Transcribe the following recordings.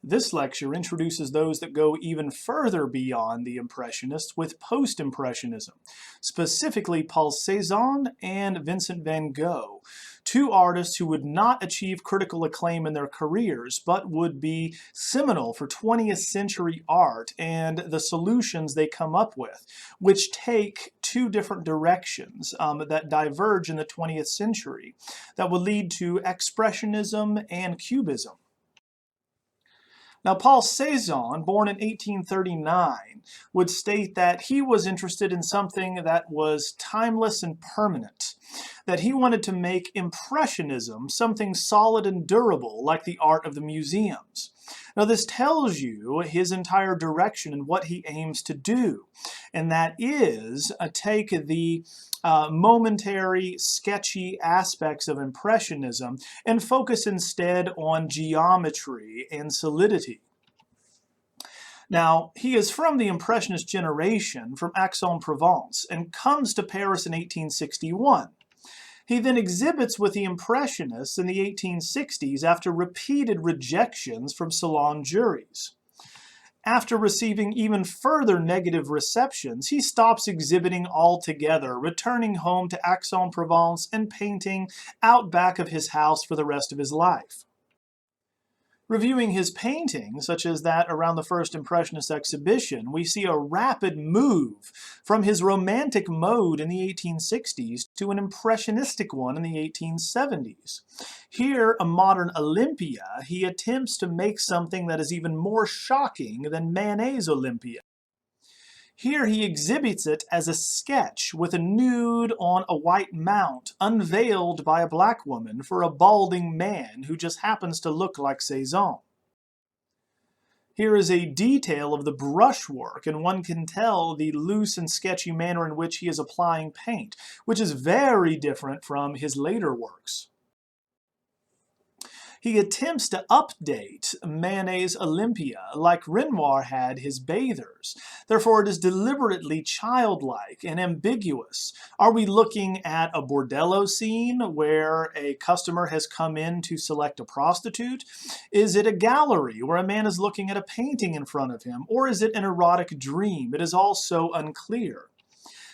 This lecture introduces those that go even further beyond the Impressionists with Post-Impressionism, specifically Paul Cezanne and Vincent van Gogh, two artists who would not achieve critical acclaim in their careers, but would be seminal for 20th century art and the solutions they come up with, which take two different directions that diverge in the 20th century that would lead to Expressionism and Cubism. Now, Paul Cezanne, born in 1839, would state that he was interested in something that was timeless and permanent, that he wanted to make Impressionism something solid and durable, like the art of the museums. Now, this tells you his entire direction and what he aims to do, and that is take the momentary, sketchy aspects of Impressionism and focus instead on geometry and solidity. Now, he is from the Impressionist generation, from Aix-en-Provence, and comes to Paris in 1861. He then exhibits with the Impressionists in the 1860s after repeated rejections from salon juries. After receiving even further negative receptions, he stops exhibiting altogether, returning home to Aix-en-Provence and painting out back of his house for the rest of his life. Reviewing his paintings, such as that around the first Impressionist exhibition, we see a rapid move from his romantic mode in the 1860s to an impressionistic one in the 1870s. Here, a modern Olympia, he attempts to make something that is even more shocking than Manet's Olympia. Here he exhibits it as a sketch with a nude on a white mount, unveiled by a black woman for a balding man who just happens to look like Cezanne. Here is a detail of the brushwork, and one can tell the loose and sketchy manner in which he is applying paint, which is very different from his later works. He attempts to update Manet's Olympia like Renoir had his Bathers. Therefore, it is deliberately childlike and ambiguous. Are we looking at a bordello scene where a customer has come in to select a prostitute? Is it a gallery where a man is looking at a painting in front of him? Or is it an erotic dream? It is also unclear.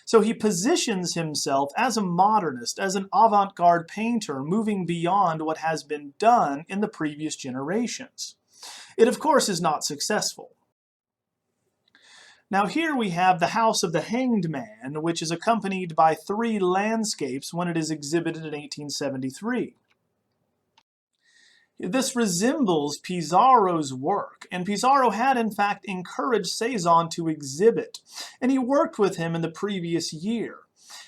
So he positions himself as a modernist, as an avant-garde painter, moving beyond what has been done in the previous generations. It, of course, is not successful. Now here we have the House of the Hanged Man, which is accompanied by 3 landscapes when it is exhibited in 1873. This resembles Pissarro's work, and Pissarro had in fact encouraged Cezanne to exhibit, and he worked with him in the previous year.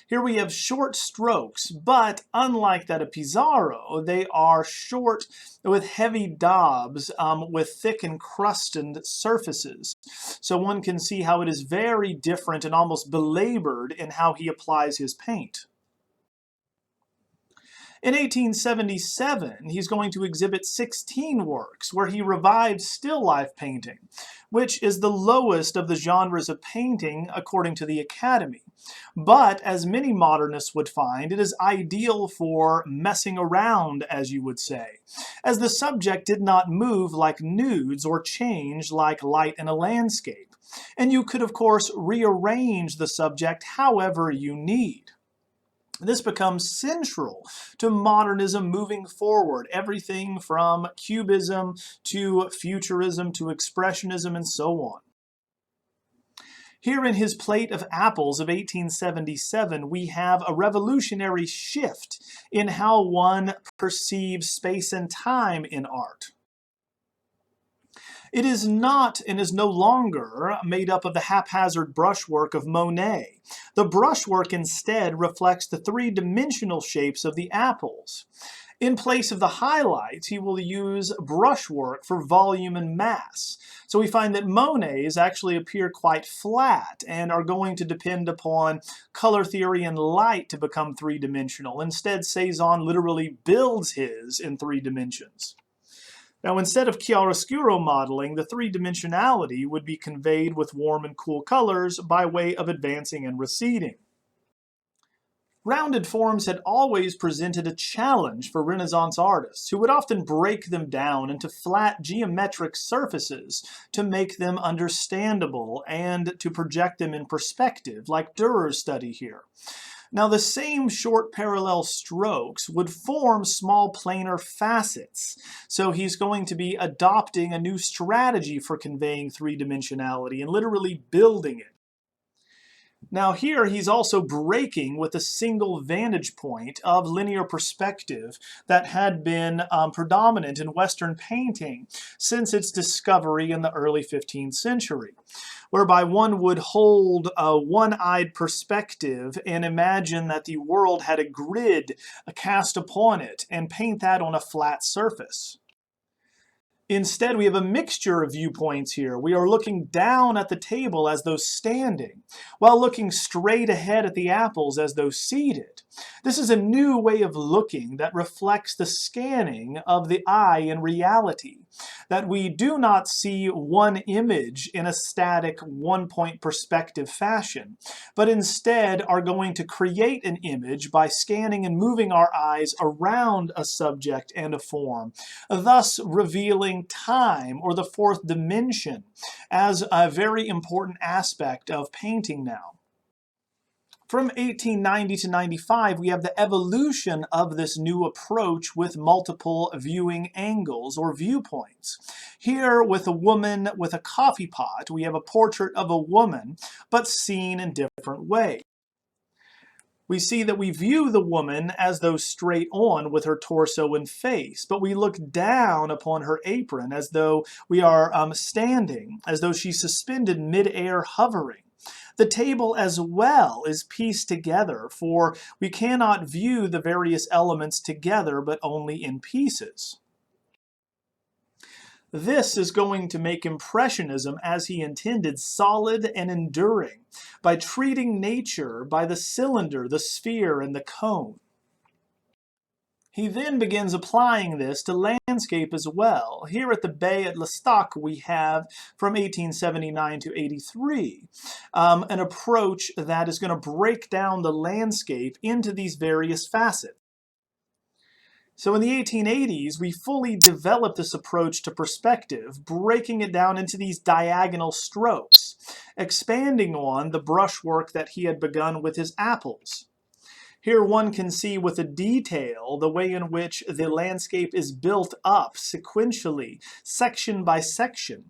Here we have short strokes, but unlike that of Pissarro, they are short with heavy daubs with thick encrusted surfaces. So one can see how it is very different and almost belabored in how he applies his paint. In 1877, he's going to exhibit 16 works where he revives still life painting, which is the lowest of the genres of painting according to the Academy. But, as many modernists would find, it is ideal for messing around, as you would say, as the subject did not move like nudes or change like light in a landscape. And you could, of course, rearrange the subject however you need. This becomes central to modernism moving forward, everything from Cubism to Futurism to Expressionism and so on. Here in his Plate of Apples of 1877, we have a revolutionary shift in how one perceives space and time in art. It is not and is no longer made up of the haphazard brushwork of Monet. The brushwork instead reflects the 3-dimensional shapes of the apples. In place of the highlights, he will use brushwork for volume and mass. So we find that Monet's actually appear quite flat and are going to depend upon color theory and light to become 3-dimensional. Instead, Cezanne literally builds his in 3 dimensions. Now, instead of chiaroscuro modeling, the 3-dimensionality would be conveyed with warm and cool colors by way of advancing and receding. Rounded forms had always presented a challenge for Renaissance artists, who would often break them down into flat geometric surfaces to make them understandable and to project them in perspective, like Dürer's study here. Now, the same short parallel strokes would form small planar facets, so he's going to be adopting a new strategy for conveying three-dimensionality and literally building it. Now here he's also breaking with a single vantage point of linear perspective that had been predominant in Western painting since its discovery in the early 15th century, whereby one would hold a one-eyed perspective and imagine that the world had a grid cast upon it and paint that on a flat surface. Instead, we have a mixture of viewpoints here. We are looking down at the table as though standing, while looking straight ahead at the apples as though seated. This is a new way of looking that reflects the scanning of the eye in reality, that we do not see one image in a static one-point perspective fashion, but instead are going to create an image by scanning and moving our eyes around a subject and a form, thus revealing time, or the fourth dimension, as a very important aspect of painting now. From 1890 to 95, we have the evolution of this new approach with multiple viewing angles or viewpoints. Here, with a woman with a coffee pot, we have a portrait of a woman, but seen in different ways. We see that we view the woman as though straight on with her torso and face, but we look down upon her apron as though we are standing, as though she's suspended mid-air hovering. The table as well is pieced together, for we cannot view the various elements together but only in pieces. This is going to make Impressionism, as he intended, solid and enduring, by treating nature by the cylinder, the sphere, and the cone. He then begins applying this to landscape as well. Here at the bay at L'Estaque we have, from 1879 to 83, an approach that is going to break down the landscape into these various facets. So in the 1880s, we fully developed this approach to perspective, breaking it down into these diagonal strokes, expanding on the brushwork that he had begun with his apples. Here one can see with a detail the way in which the landscape is built up sequentially, section by section.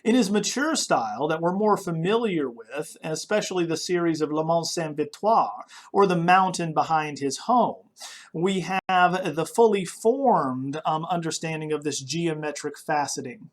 In his mature style that we're more familiar with, especially the series of Le Mont Sainte-Victoire, or the mountain behind his home, we have the fully formed understanding of this geometric faceting.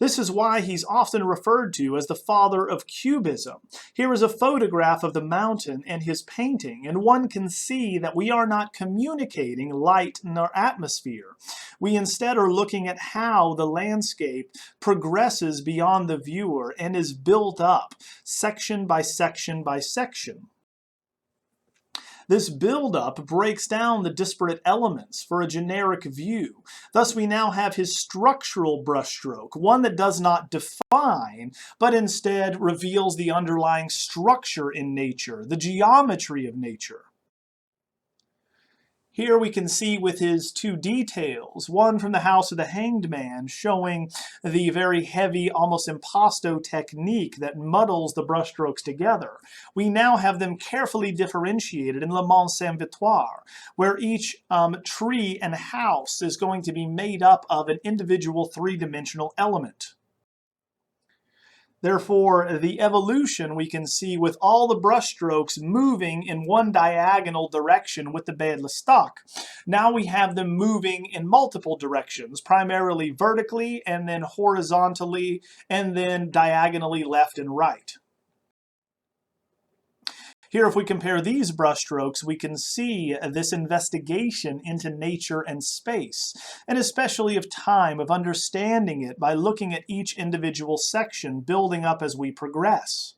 This is why he's often referred to as the father of Cubism. Here is a photograph of the mountain and his painting, and one can see that we are not communicating light nor atmosphere. We instead are looking at how the landscape progresses beyond the viewer and is built up, section by section by section. This build-up breaks down the disparate elements for a generic view. Thus, we now have his structural brushstroke, one that does not define, but instead reveals the underlying structure in nature, the geometry of nature. Here we can see with his two details, one from the House of the Hanged Man, showing the very heavy, almost impasto technique that muddles the brushstrokes together. We now have them carefully differentiated in Le Mont Sainte-Victoire, where each tree and house is going to be made up of an individual three-dimensional element. Therefore, the evolution we can see with all the brushstrokes moving in one diagonal direction with the Bay de L'Estaque. Now we have them moving in multiple directions, primarily vertically and then horizontally and then diagonally left and right. Here, if we compare these brushstrokes, we can see this investigation into nature and space, and especially of time, of understanding it by looking at each individual section, building up as we progress.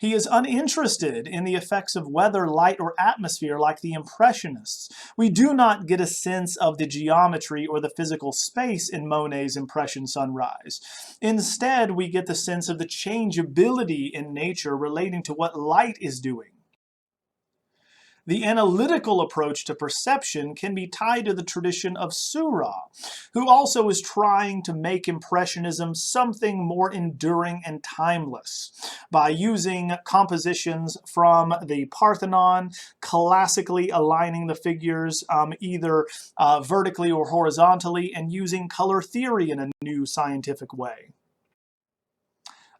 He is uninterested in the effects of weather, light, or atmosphere like the Impressionists. We do not get a sense of the geometry or the physical space in Monet's Impression Sunrise. Instead, we get the sense of the changeability in nature relating to what light is doing. The analytical approach to perception can be tied to the tradition of Seurat, who also is trying to make Impressionism something more enduring and timeless by using compositions from the Parthenon, classically aligning the figures either vertically or horizontally, and using color theory in a new scientific way.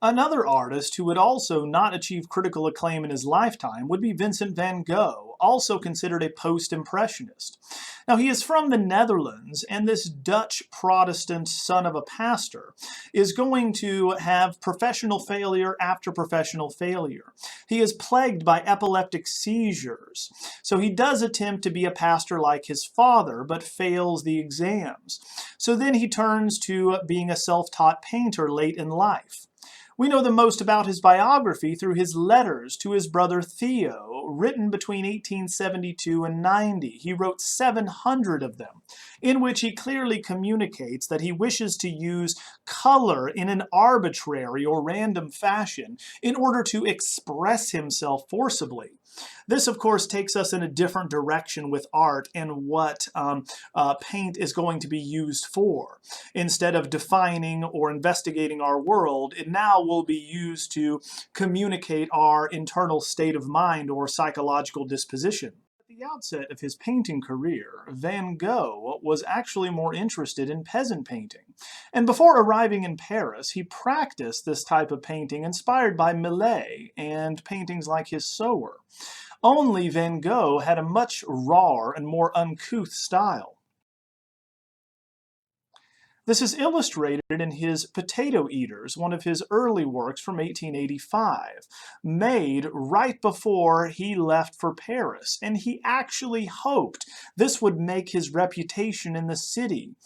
Another artist who would also not achieve critical acclaim in his lifetime would be Vincent van Gogh, also considered a post-impressionist. Now, he is from the Netherlands, and this Dutch Protestant son of a pastor is going to have professional failure after professional failure. He is plagued by epileptic seizures, so he does attempt to be a pastor like his father, but fails the exams. So then he turns to being a self-taught painter late in life. We know the most about his biography through his letters to his brother Theo, written between 1872 and 90. He wrote 700 of them, in which he clearly communicates that he wishes to use color in an arbitrary or random fashion in order to express himself forcibly. This, of course, takes us in a different direction with art and what paint is going to be used for. Instead of defining or investigating our world, it now will be used to communicate our internal state of mind or psychological disposition. At the outset of his painting career, Van Gogh was actually more interested in peasant painting. And before arriving in Paris, he practiced this type of painting inspired by Millet and paintings like his Seurat. Only Van Gogh had a much rawer and more uncouth style. This is illustrated in his Potato Eaters, one of his early works from 1885, made right before he left for Paris, and he actually hoped this would make his reputation in the city.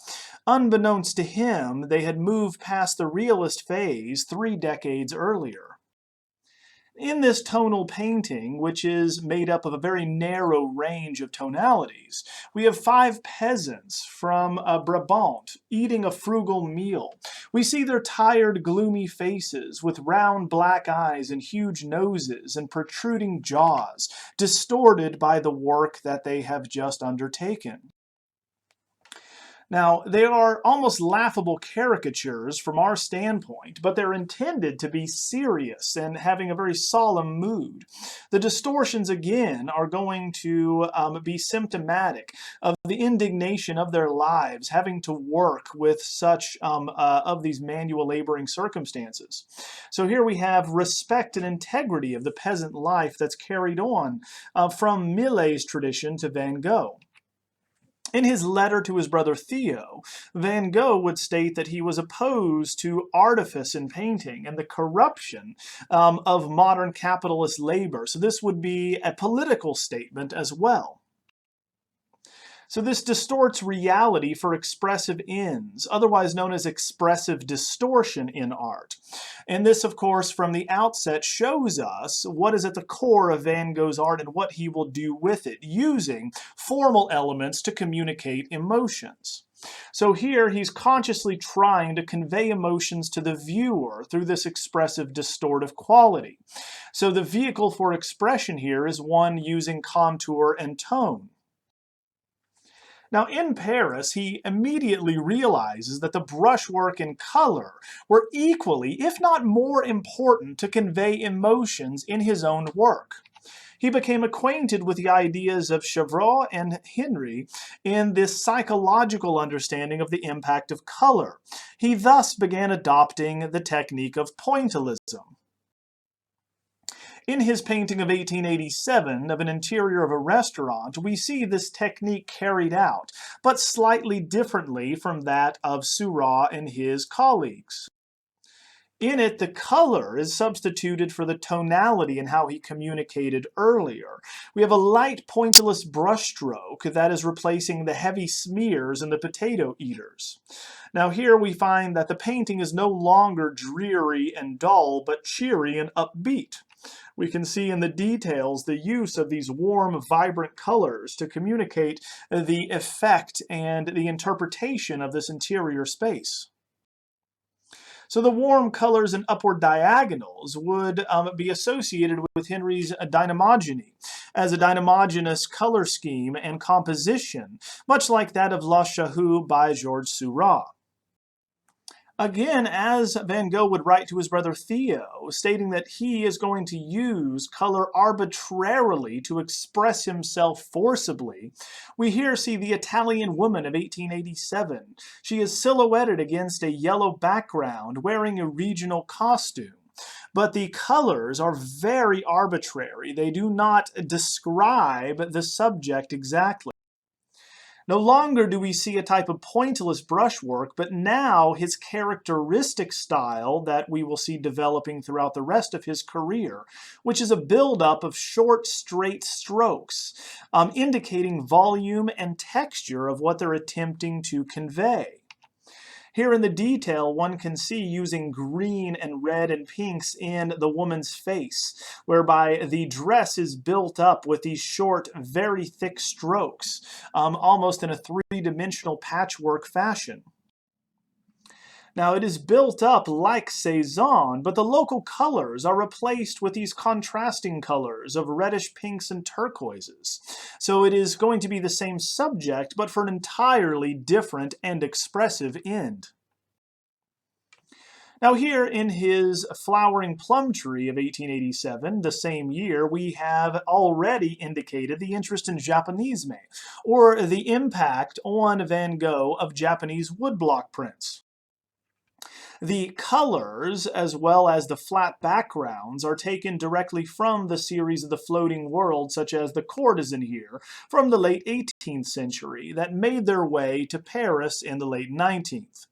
Unbeknownst to him, they had moved past the realist phase 3 decades earlier. In this tonal painting, which is made up of a very narrow range of tonalities, we have 5 peasants from Brabant eating a frugal meal. We see their tired, gloomy faces with round black eyes and huge noses and protruding jaws, distorted by the work that they have just undertaken. Now, they are almost laughable caricatures from our standpoint, but they're intended to be serious and having a very solemn mood. The distortions, again, are going to be symptomatic of the indignation of their lives, having to work with such of these manual laboring circumstances. So here we have respect and integrity of the peasant life that's carried on from Millet's tradition to Van Gogh. In his letter to his brother Theo, Van Gogh would state that he was opposed to artifice in painting and the corruption of modern capitalist labor. So this would be a political statement as well. So this distorts reality for expressive ends, otherwise known as expressive distortion in art. And this, of course, from the outset shows us what is at the core of Van Gogh's art and what he will do with it, using formal elements to communicate emotions. So here he's consciously trying to convey emotions to the viewer through this expressive distortive quality. So the vehicle for expression here is one using contour and tone. Now, in Paris, he immediately realizes that the brushwork and color were equally, if not more important, to convey emotions in his own work. He became acquainted with the ideas of Seurat and Henry in this psychological understanding of the impact of color. He thus began adopting the technique of pointillism. In his painting of 1887 of an interior of a restaurant, we see this technique carried out, but slightly differently from that of Seurat and his colleagues. In it, the color is substituted for the tonality in how he communicated earlier. We have a light pointillist brushstroke that is replacing the heavy smears in the Potato Eaters. Now here we find that the painting is no longer dreary and dull, but cheery and upbeat. We can see in the details the use of these warm, vibrant colors to communicate the effect and the interpretation of this interior space. So the warm colors and upward diagonals would be associated with Henry's dynamogeny as a dynamogenous color scheme and composition, much like that of La Chahut by Georges Seurat. Again, as Van Gogh would write to his brother Theo, stating that he is going to use color arbitrarily to express himself forcibly, we here see the Italian woman of 1887. She is silhouetted against a yellow background, wearing a regional costume. But the colors are very arbitrary. They do not describe the subject exactly. No longer do we see a type of pointillist brushwork, but now his characteristic style that we will see developing throughout the rest of his career, which is a buildup of short, straight strokes, indicating volume and texture of what they're attempting to convey. Here in the detail, one can see using green and red and pinks in the woman's face, whereby the dress is built up with these short, very thick strokes, almost in a three-dimensional patchwork fashion. Now, it is built up like Cezanne, but the local colors are replaced with these contrasting colors of reddish pinks and turquoises. So it is going to be the same subject, but for an entirely different and expressive end. Now here in his Flowering Plum Tree of 1887, the same year, we have already indicated the interest in Japanisme, or the impact on Van Gogh of Japanese woodblock prints. The colors, as well as the flat backgrounds, are taken directly from the series of the floating world, such as the courtesan here, from the late 18th century, that made their way to Paris in the late 19th.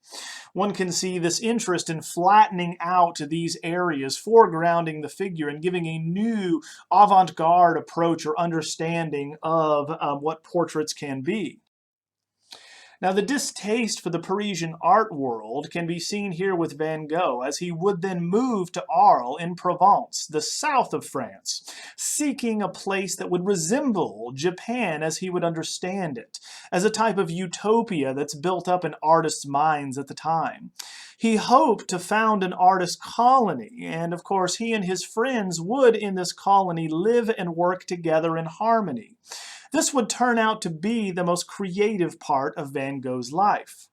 One can see this interest in flattening out these areas, foregrounding the figure, and giving a new avant-garde approach or understanding of what portraits can be. Now, the distaste for the Parisian art world can be seen here with Van Gogh, as he would then move to Arles in Provence, the south of France, seeking a place that would resemble Japan as he would understand it, as a type of utopia that's built up in artists' minds at the time. He hoped to found an artist colony, and of course he and his friends would in this colony live and work together in harmony. This would turn out to be the most creative part of Van Gogh's life.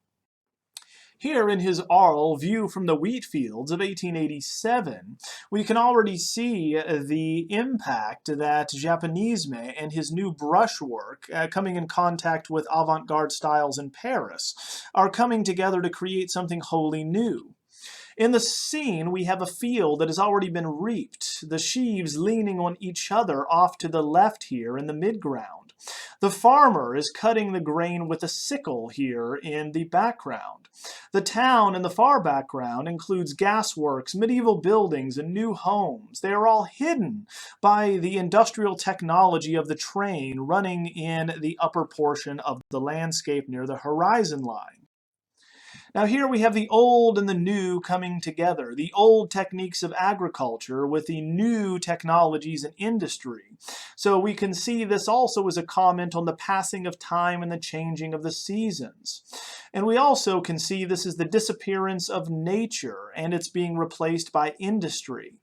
Here in his Arles view from the wheat fields of 1887, we can already see the impact that Japanisme and his new brushwork, coming in contact with avant-garde styles in Paris, are coming together to create something wholly new. In the scene, we have a field that has already been reaped, the sheaves leaning on each other off to the left here in the midground. The farmer is cutting the grain with a sickle here in the background. The town in the far background includes gasworks, medieval buildings, and new homes. They are all hidden by the industrial technology of the train running in the upper portion of the landscape near the horizon line. Now here we have the old and the new coming together, the old techniques of agriculture with the new technologies in industry. So we can see this also as a comment on the passing of time and the changing of the seasons. And we also can see this is the disappearance of nature and it's being replaced by industry.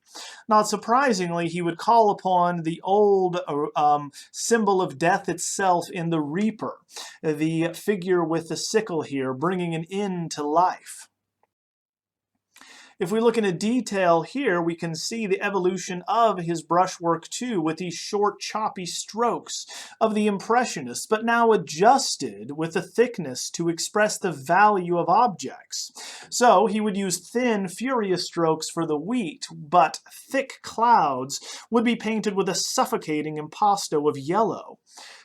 Not surprisingly, he would call upon the old symbol of death itself in the reaper, the figure with the sickle here, bringing an end to life. If we look into detail here, we can see the evolution of his brushwork too, with these short, choppy strokes of the Impressionists, but now adjusted with the thickness to express the value of objects. So he would use thin, furious strokes for the wheat, but thick clouds would be painted with a suffocating impasto of yellow.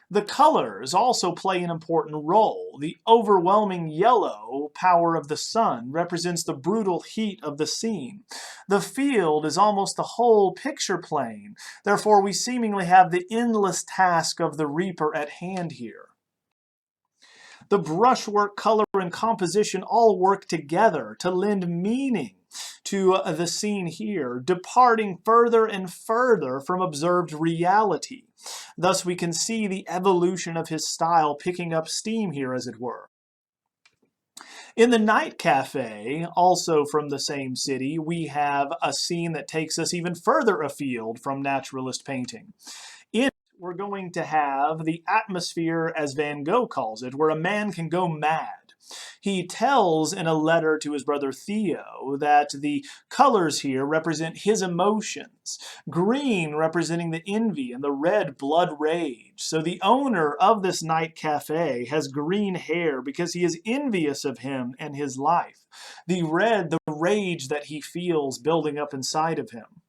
The colors also play an important role. The overwhelming yellow power of the sun represents the brutal heat of the scene. The field is almost the whole picture plane. Therefore, we seemingly have the endless task of the reaper at hand here. The brushwork, color, and composition all work together to lend meaning to the scene here, departing further and further from observed reality. Thus we can see the evolution of his style picking up steam here, as it were. In the Night Cafe, also from the same city, we have a scene that takes us even further afield from naturalist painting. In it, we're going to have the atmosphere, as Van Gogh calls it, where a man can go mad. He tells in a letter to his brother Theo that the colors here represent his emotions, green representing the envy and the red blood rage. So the owner of this night cafe has green hair because he is envious of him and his life. The red, the rage that he feels building up inside of him.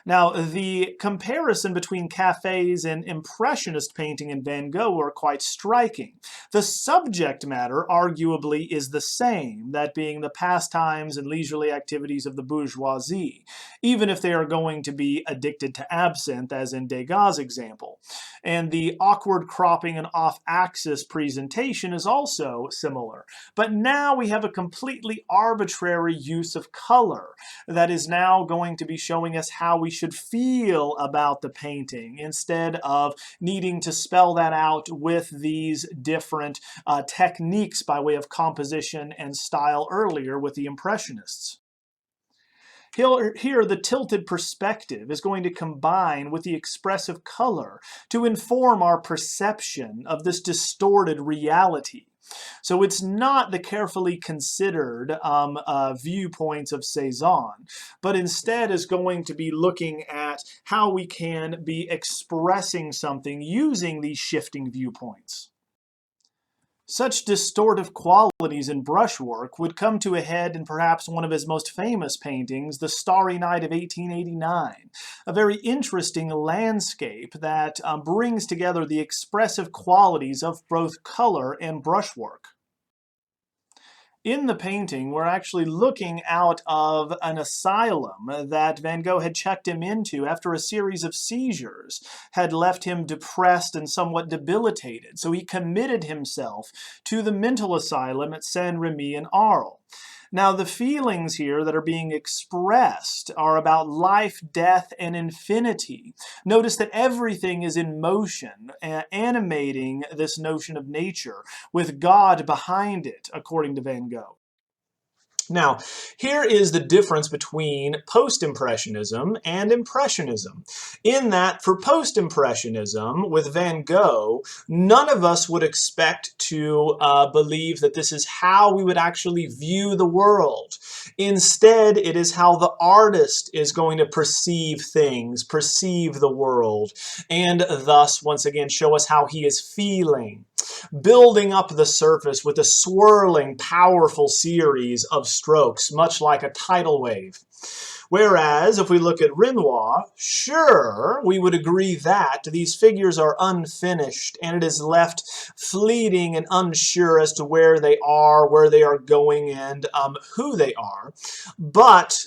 Now, the comparison between cafes and Impressionist painting in Van Gogh are quite striking. The subject matter, arguably, is the same, that being the pastimes and leisurely activities of the bourgeoisie, even if they are going to be addicted to absinthe, as in Degas' example. And the awkward cropping and off-axis presentation is also similar. But now we have a completely arbitrary use of color that is now going to be showing us how we should feel about the painting instead of needing to spell that out with these different techniques by way of composition and style earlier with the Impressionists. Here, the tilted perspective is going to combine with the expressive color to inform our perception of this distorted reality. So it's not the carefully considered viewpoints of Cezanne, but instead is going to be looking at how we can be expressing something using these shifting viewpoints. Such distortive qualities in brushwork would come to a head in perhaps one of his most famous paintings, The Starry Night of 1889, a very interesting landscape that brings together the expressive qualities of both color and brushwork. In the painting, we're actually looking out of an asylum that Van Gogh had checked him into after a series of seizures had left him depressed and somewhat debilitated. So he committed himself to the mental asylum at Saint-Remy in Arles. Now, the feelings here that are being expressed are about life, death, and infinity. Notice that everything is in motion, animating this notion of nature, with God behind it, according to Van Gogh. Now, here is the difference between Post-Impressionism and Impressionism, in that for Post-Impressionism, with Van Gogh, none of us would expect to believe that this is how we would actually view the world. Instead, it is how the artist is going to perceive things, perceive the world, and thus, once again, show us how he is feeling, building up the surface with a swirling, powerful series of strokes, much like a tidal wave. Whereas, if we look at Renoir, sure, we would agree that these figures are unfinished, and it is left fleeting and unsure as to where they are going, and who they are. But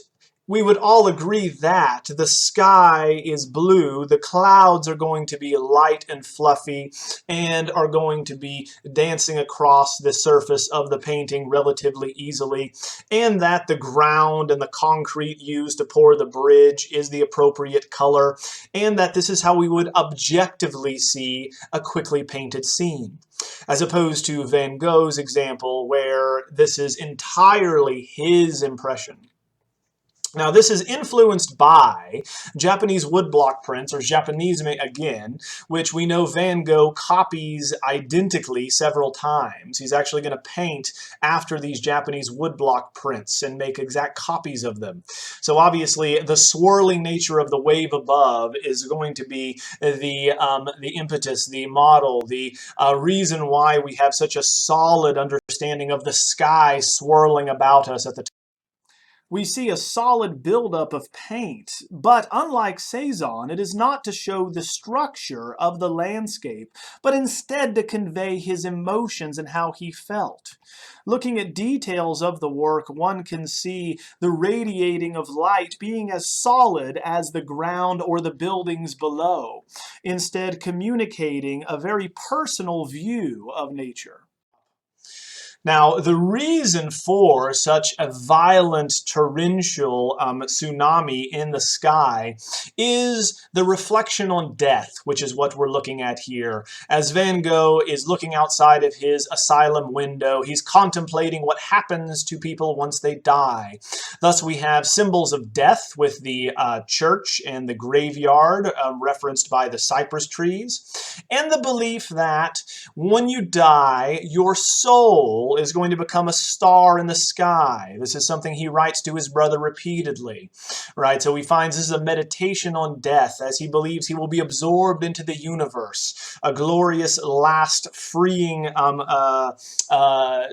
we would all agree that the sky is blue, the clouds are going to be light and fluffy, and are going to be dancing across the surface of the painting relatively easily, and that the ground and the concrete used to pour the bridge is the appropriate color, and that this is how we would objectively see a quickly painted scene. As opposed to Van Gogh's example, where this is entirely his impression. Now, this is influenced by Japanese woodblock prints, or Japanisme again, which we know Van Gogh copies identically several times. He's actually going to paint after these Japanese woodblock prints and make exact copies of them. So obviously, the swirling nature of the wave above is going to be the impetus, the model, the reason why we have such a solid understanding of the sky swirling about us at the time. We see a solid buildup of paint, but unlike Cezanne, it is not to show the structure of the landscape, but instead to convey his emotions and how he felt. Looking at details of the work, one can see the radiating of light being as solid as the ground or the buildings below, instead communicating a very personal view of nature. Now, the reason for such a violent torrential tsunami in the sky is the reflection on death, which is what we're looking at here. As Van Gogh is looking outside of his asylum window, he's contemplating what happens to people once they die. Thus, we have symbols of death with the church and the graveyard referenced by the cypress trees, and the belief that when you die, your soul is going to become a star in the sky. This is something he writes to his brother repeatedly, right? So he finds this is a meditation on death, as he believes he will be absorbed into the universe, a glorious last freeing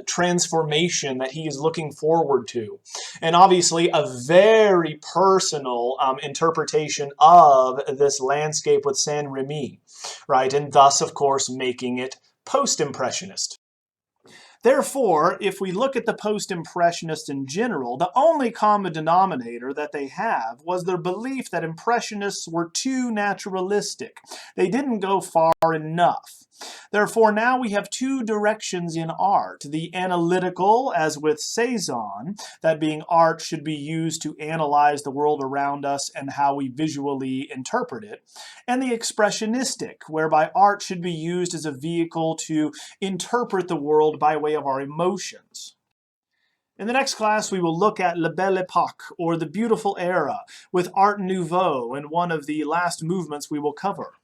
transformation that he is looking forward to. And obviously a very personal interpretation of this landscape with Saint-Remy, right? And thus, of course, making it post-impressionist. Therefore, if we look at the post-impressionists in general, the only common denominator that they have was their belief that impressionists were too naturalistic. They didn't go far enough. Therefore, now we have two directions in art. The analytical, as with Cezanne, that being art should be used to analyze the world around us and how we visually interpret it. And the expressionistic, whereby art should be used as a vehicle to interpret the world by way of our emotions. In the next class, we will look at La Belle Époque, or the Beautiful Era, with Art Nouveau, and one of the last movements we will cover.